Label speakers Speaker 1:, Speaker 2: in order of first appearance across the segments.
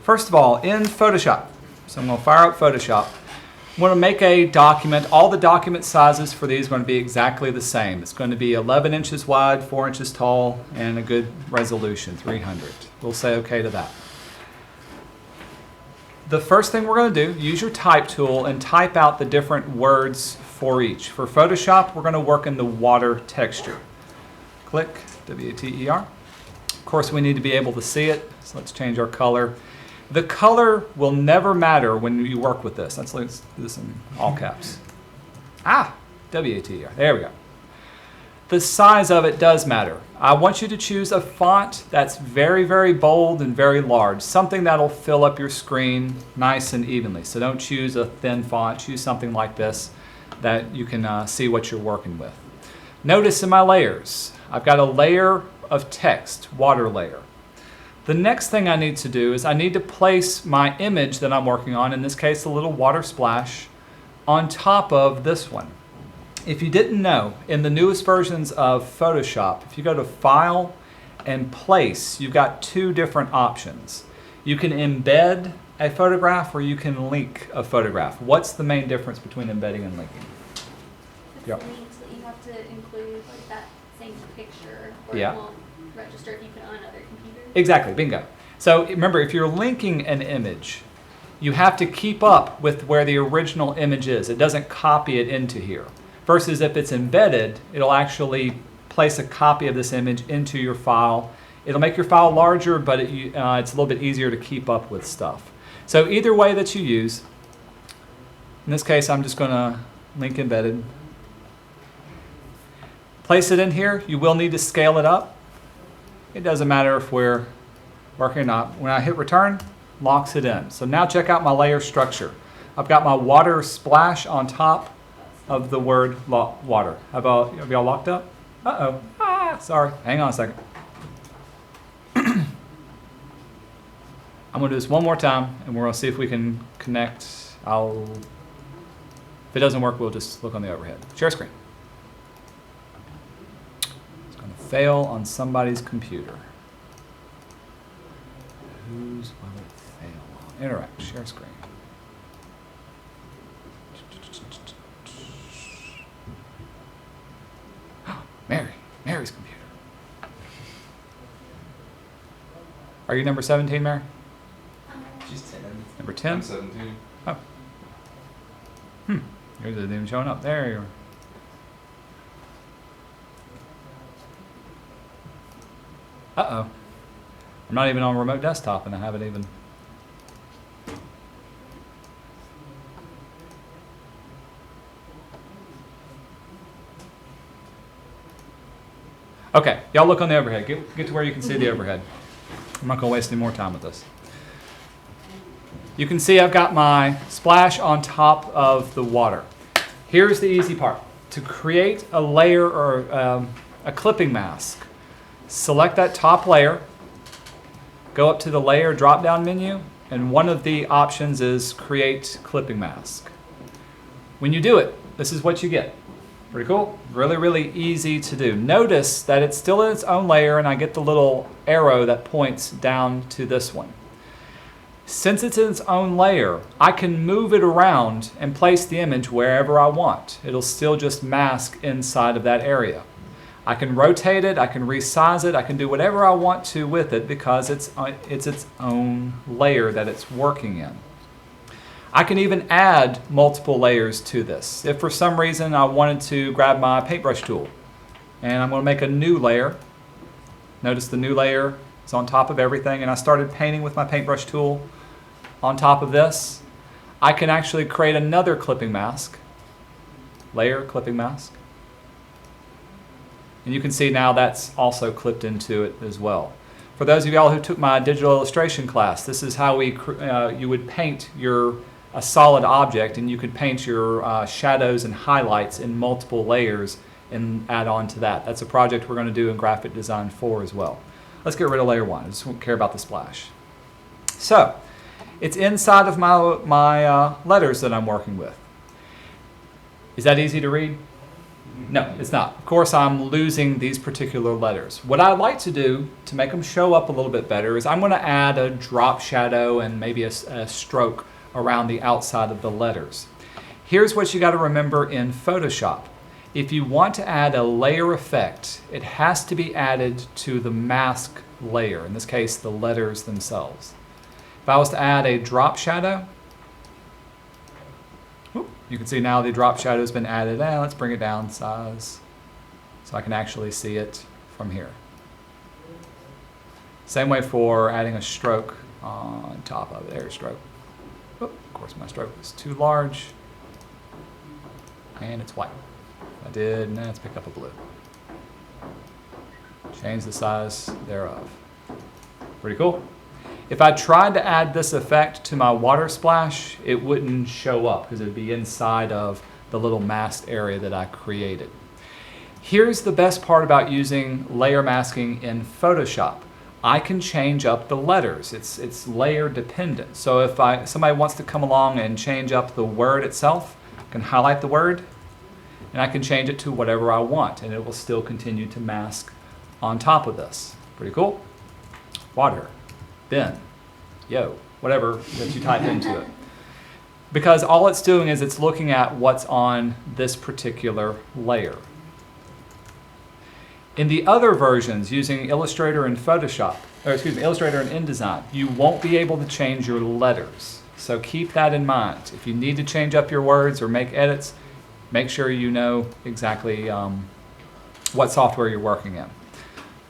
Speaker 1: First of all, in Photoshop, so I'm going to fire up Photoshop. I'm going to make a document. All the document sizes for these are going to be exactly the same. It's going to be 11 inches wide, 4 inches tall, and a good resolution, 300. We'll say OK to that. The first thing we're going to do, use your type tool and type out the different words for each. For Photoshop, we're going to work in the water texture. Click, W-A-T-E-R. Of course, we need to be able to see it, so let's change our color. The color will never matter when you work with this. Let's do this in all caps. W-A-T-E-R. There we go. The size of it does matter. I want you to choose a font that's very, very bold and very large. Something that'll fill up your screen nice and evenly. So don't choose a thin font. Choose something like this that you can see what you're working with. Notice in my layers, I've got a layer of text, water layer. The next thing I need to do is I need to place my image that I'm working on, in this case a little water splash, on top of this one. If you didn't know, in the newest versions of Photoshop, if you go to File and Place, you've got two different options. You can embed a photograph or you can link a photograph. What's the main difference between embedding and linking?
Speaker 2: Yep. Links that you have to include like that same picture, or
Speaker 1: Yeah.
Speaker 2: it won't register if you put it on another computer.
Speaker 1: Exactly, bingo. So remember, if you're linking an image, you have to keep up with where the original image is. It doesn't copy it into here. Versus if it's embedded, it'll actually place a copy of this image into your file. It'll make your file larger, but it's a little bit easier to keep up with stuff. So either way that you use, in this case I'm just going to link embedded. Place it in here. You will need to scale it up. It doesn't matter if we're working or not. When I hit return, locks it in. So now check out my layer structure. I've got my water splash on top of the word water. Have y'all locked up? Uh-oh. Sorry. Hang on a second. I'm going to do this one more time, and we're going to see if we can connect. If it doesn't work, we'll just look on the overhead. Share screen. It's going to fail on somebody's computer. Whose will it fail on? Interact. Share screen. Mary's computer. Are you number 17, Mary?
Speaker 3: She's 10.
Speaker 1: Number 10?
Speaker 3: I'm 17.
Speaker 1: Oh. Yours isn't even showing up. There you are. Uh-oh. I'm not even on remote desktop and I haven't even... Okay, y'all look on the overhead. Get to where you can see the overhead. I'm not going to waste any more time with this. You can see I've got my splash on top of the water. Here's the easy part. To create a layer or a clipping mask, select that top layer, go up to the layer drop-down menu, and one of the options is create clipping mask. When you do it, this is what you get. Pretty cool. Really, really easy to do. Notice that it's still in its own layer and I get the little arrow that points down to this one. Since it's in its own layer, I can move it around and place the image wherever I want. It'll still just mask inside of that area. I can rotate it, I can resize it, I can do whatever I want to with it because it's its own layer that it's working in. I can even add multiple layers to this. If for some reason I wanted to grab my paintbrush tool and I'm going to make a new layer, notice the new layer is on top of everything, and I started painting with my paintbrush tool on top of this, I can actually create another clipping mask, layer clipping mask, and you can see now that's also clipped into it as well. For those of y'all who took my digital illustration class, this is how you would paint a solid object, and you could paint your shadows and highlights in multiple layers and add on to that. That's a project we're going to do in Graphic Design 4 as well. Let's get rid of layer 1. I just don't care about the splash. So, it's inside of my letters that I'm working with. Is that easy to read? No, it's not. Of course, I'm losing these particular letters. What I like to do to make them show up a little bit better is I'm going to add a drop shadow and maybe a stroke around the outside of the letters. Here's what you got to remember in Photoshop. If you want to add a layer effect, it has to be added to the mask layer, in this case, the letters themselves. If I was to add a drop shadow, you can see now the drop shadow has been added. Let's bring it down size so I can actually see it from here. Same way for adding a stroke on top of it. There's stroke. Of course, my stroke is too large. And it's white. Let's pick up a blue. Change the size thereof. Pretty cool. If I tried to add this effect to my water splash, it wouldn't show up because it would be inside of the little masked area that I created. Here's the best part about using layer masking in Photoshop. I can change up the letters. It's layer dependent. So if somebody wants to come along and change up the word itself, I can highlight the word and I can change it to whatever I want and it will still continue to mask on top of this. Pretty cool. Water. Then, whatever that you type into it. Because all it's doing is it's looking at what's on this particular layer. In the other versions, using Illustrator and Illustrator and InDesign, you won't be able to change your letters. So keep that in mind. If you need to change up your words or make edits, make sure you know exactly what software you're working in.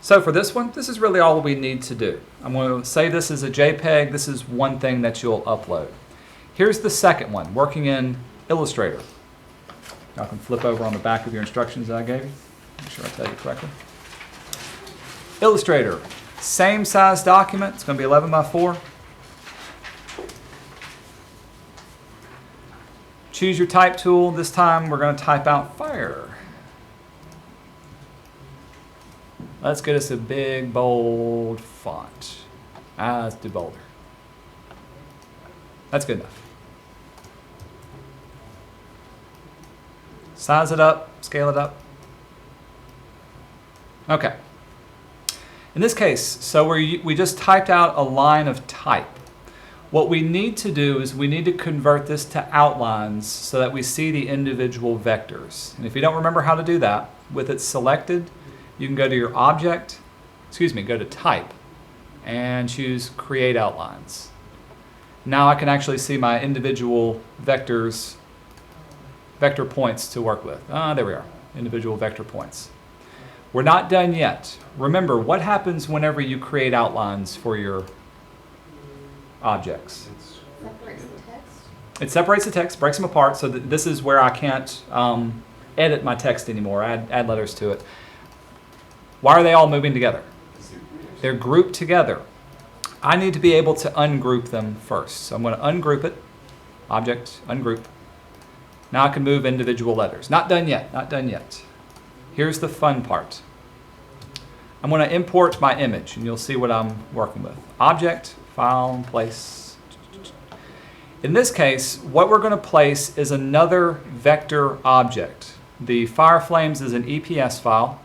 Speaker 1: So for this one, this is really all we need to do. I'm going to say this is a JPEG. This is one thing that you'll upload. Here's the second one, working in Illustrator. Y'all can flip over on the back of your instructions that I gave you. Make sure I tell you correctly. Illustrator, same size document. It's going to be 11 by 4. Choose your type tool. This time we're going to type out fire. Let's get us a big, bold font. Let's do bolder. That's good enough. Size it up, scale it up. Okay. In this case, so we just typed out a line of type. What we need to do is we need to convert this to outlines so that we see the individual vectors. And if you don't remember how to do that, with it selected, you can go to your go to type and choose create outlines. Now I can actually see my individual vector points to work with. There we are, individual vector points. We're not done yet. Remember, what happens whenever you create outlines for your objects?
Speaker 2: Separates the text.
Speaker 1: It separates the text, breaks them apart, so that this is where I can't edit my text anymore, add letters to it. Why are they all moving together? They're grouped together. I need to be able to ungroup them first. So I'm going to ungroup it, object, ungroup. Now I can move individual letters. Not done yet, not done yet. Here's the fun part. I'm going to import my image, and you'll see what I'm working with. Object, file, place. In this case, what we're going to place is another vector object. The Fire Flames is an EPS file.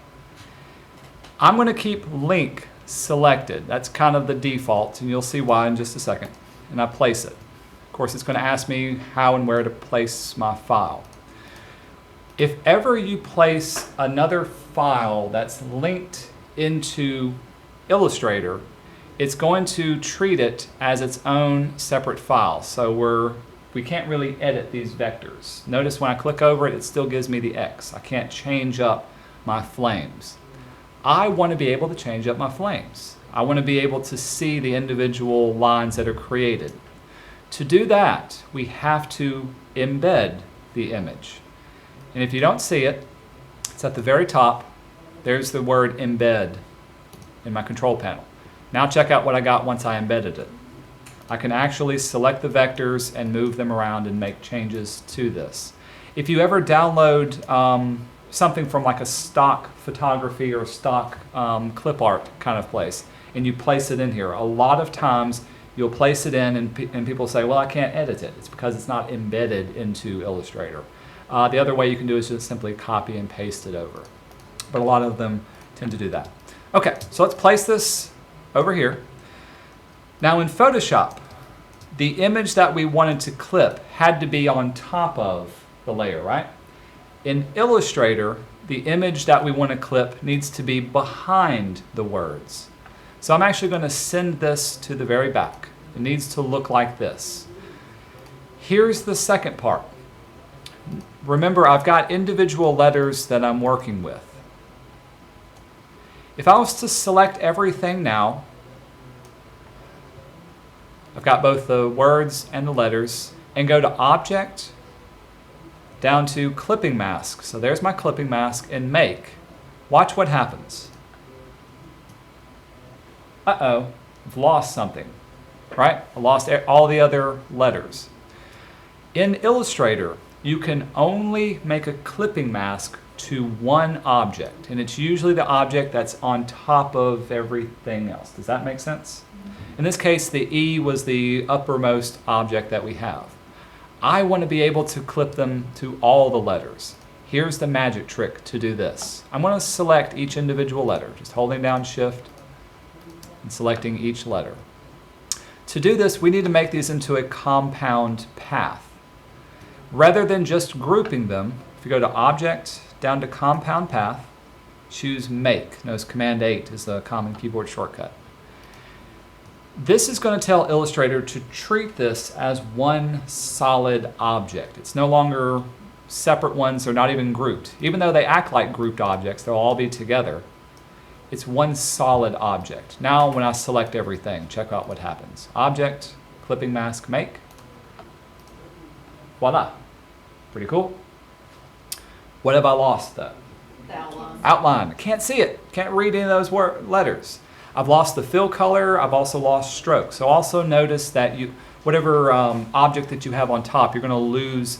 Speaker 1: I'm going to keep link selected. That's kind of the default, and you'll see why in just a second. And I place it. Of course, it's going to ask me how and where to place my file. If ever you place another file that's linked into Illustrator, it's going to treat it as its own separate file. So we can't really edit these vectors. Notice when I click over it, it still gives me the X. I can't change up my flames. I want to be able to change up my flames. I want to be able to see the individual lines that are created. To do that, we have to embed the image. And if you don't see it, it's at the very top. There's the word embed in my control panel. Now check out what I got once I embedded it. I can actually select the vectors and move them around and make changes to this. If you ever download something from like a stock photography or stock clip art kind of place, and you place it in here, a lot of times you'll place it in and people say, well, I can't edit it. It's because it's not embedded into Illustrator. The other way you can do is just simply copy and paste it over. But a lot of them tend to do that. Okay, so let's place this over here. Now in Photoshop, the image that we wanted to clip had to be on top of the layer, right? In Illustrator, the image that we want to clip needs to be behind the words. So I'm actually going to send this to the very back. It needs to look like this. Here's the second part. Remember, I've got individual letters that I'm working with. If I was to select everything now, I've got both the words and the letters, and go to Object, down to Clipping Mask. So there's my clipping mask, and Make. Watch what happens. Uh-oh, I've lost something, right? I lost all the other letters. In Illustrator, you can only make a clipping mask to one object, and it's usually the object that's on top of everything else. Does that make sense? In this case, the E was the uppermost object that we have. I want to be able to clip them to all the letters. Here's the magic trick to do this. I'm going to select each individual letter, just holding down Shift and selecting each letter. To do this, we need to make these into a compound path. Rather than just grouping them, if you go to Object, down to Compound Path, choose Make. Notice Command 8 is the common keyboard shortcut. This is going to tell Illustrator to treat this as one solid object. It's no longer separate ones, they're not even grouped. Even though they act like grouped objects, they'll all be together. It's one solid object. Now when I select everything, check out what happens. Object, Clipping Mask, Make. Voila. Pretty cool. What have I lost though?
Speaker 4: The outline.
Speaker 1: Outline. Can't see it. Can't read any of those letters. I've lost the fill color. I've also lost stroke. So also notice that whatever object that you have on top, you're going to lose,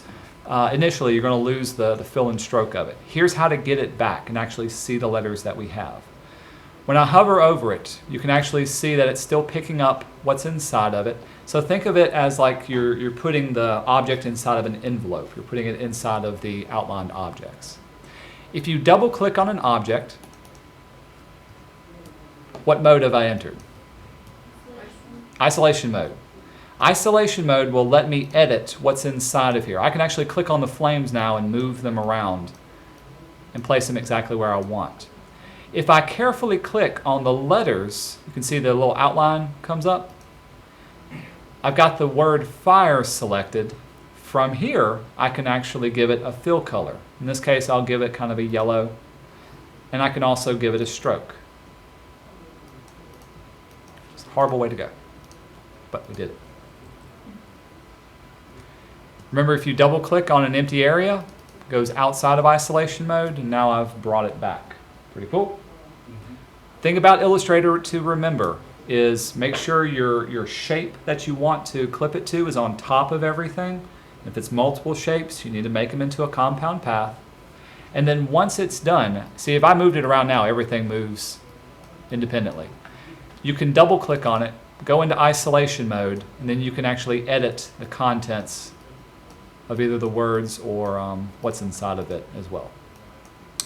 Speaker 1: initially you're going to lose the fill and stroke of it. Here's how to get it back and actually see the letters that we have. When I hover over it, you can actually see that it's still picking up what's inside of it. So think of it as like you're putting the object inside of an envelope. You're putting it inside of the outlined objects. If you double click on an object, what mode have I entered? Isolation mode. Isolation mode will let me edit what's inside of here. I can actually click on the flames now and move them around and place them exactly where I want. If I carefully click on the letters, you can see the little outline comes up. I've got the word fire selected. From here, I can actually give it a fill color. In this case, I'll give it kind of a yellow, and I can also give it a stroke. It's a horrible way to go, but we did it. Remember, if you double click on an empty area, it goes outside of isolation mode, and now I've brought it back. Pretty cool. Thing about Illustrator to remember is make sure your shape that you want to clip it to is on top of everything. If it's multiple shapes, you need to make them into a compound path. And then once it's done, see if I moved it around now, everything moves independently. You can double click on it, go into isolation mode, and then you can actually edit the contents of either the words or what's inside of it as well.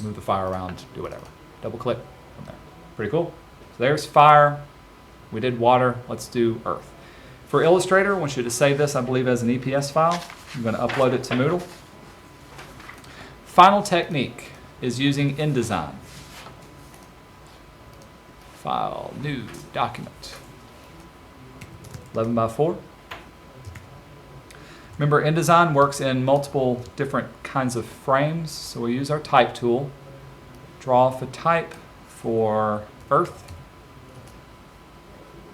Speaker 1: Move the fire around, do whatever. Double click from there. Pretty cool. So there's fire. We did water. Let's do earth. For Illustrator, I want you to save this, I believe, as an EPS file. I'm going to upload it to Moodle. Final technique is using InDesign. File, new, document. 11 by 4. Remember, InDesign works in multiple different kinds of frames, so we'll use our type tool. Draw off a type for earth.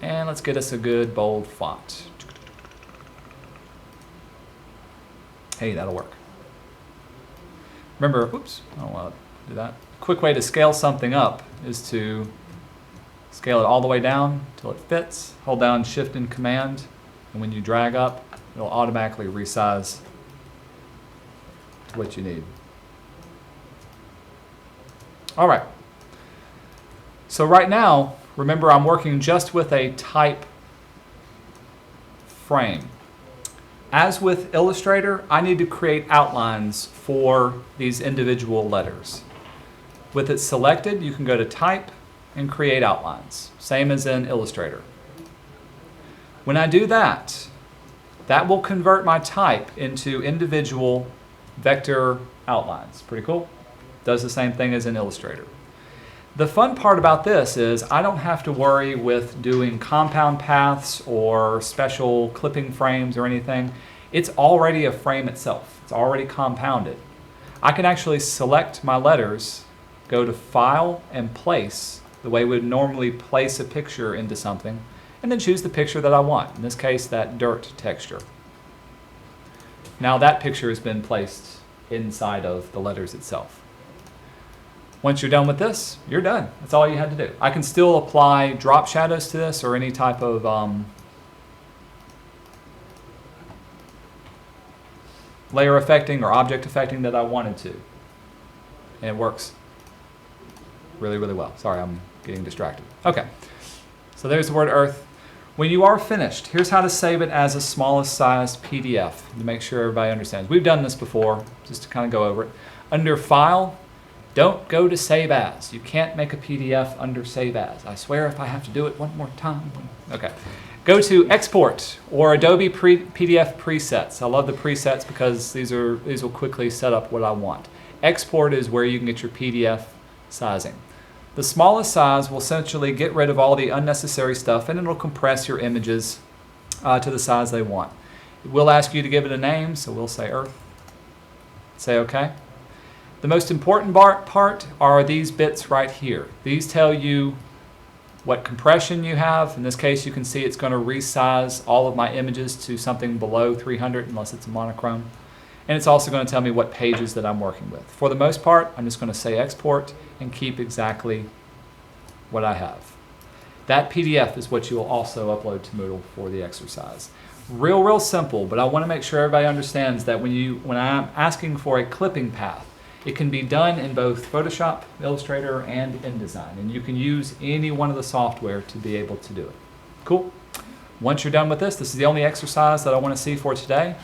Speaker 1: And let's get us a good bold font. Hey, that'll work. Remember, oops, I don't want to do that. A quick way to scale something up is to scale it all the way down until it fits. Hold down Shift and Command, and when you drag up, it'll automatically resize to what you need. All right. So right now, remember I'm working just with a type frame. As with Illustrator, I need to create outlines for these individual letters. With it selected, you can go to Type and create outlines, same as in Illustrator. When I do that, that will convert my type into individual vector outlines. Pretty cool. Does the same thing as in Illustrator. The fun part about this is I don't have to worry with doing compound paths or special clipping frames or anything. It's already a frame itself. It's already compounded. I can actually select my letters, go to File and Place, the way we would normally place a picture into something, and then choose the picture that I want. In this case, that dirt texture. Now that picture has been placed inside of the letters itself. Once you're done with this, you're done. That's all you had to do. I can still apply drop shadows to this or any type of layer affecting or object affecting that I wanted to. And it works really, really well. Sorry, I'm getting distracted. Okay, so there's the word Earth. When you are finished, here's how to save it as a smallest size PDF to make sure everybody understands. We've done this before, just to kind of go over it. Under File, don't go to Save As. You can't make a PDF under Save As. I swear if I have to do it one more time. Okay. Go to Export or Adobe PDF Presets. I love the presets because these will quickly set up what I want. Export is where you can get your PDF sizing. The smallest size will essentially get rid of all the unnecessary stuff and it'll compress your images to the size they want. It will ask you to give it a name, so we'll say Earth. Say OK. The most important part are these bits right here. These tell you what compression you have. In this case, you can see it's going to resize all of my images to something below 300 unless it's a monochrome. And it's also going to tell me what pages that I'm working with. For the most part, I'm just going to say export and keep exactly what I have. That PDF is what you will also upload to Moodle for the exercise. Real simple, but I want to make sure everybody understands that when I'm asking for a clipping path, it can be done in both Photoshop, Illustrator, and InDesign. And you can use any one of the software to be able to do it. Cool? Once you're done with this is the only exercise that I want to see for today.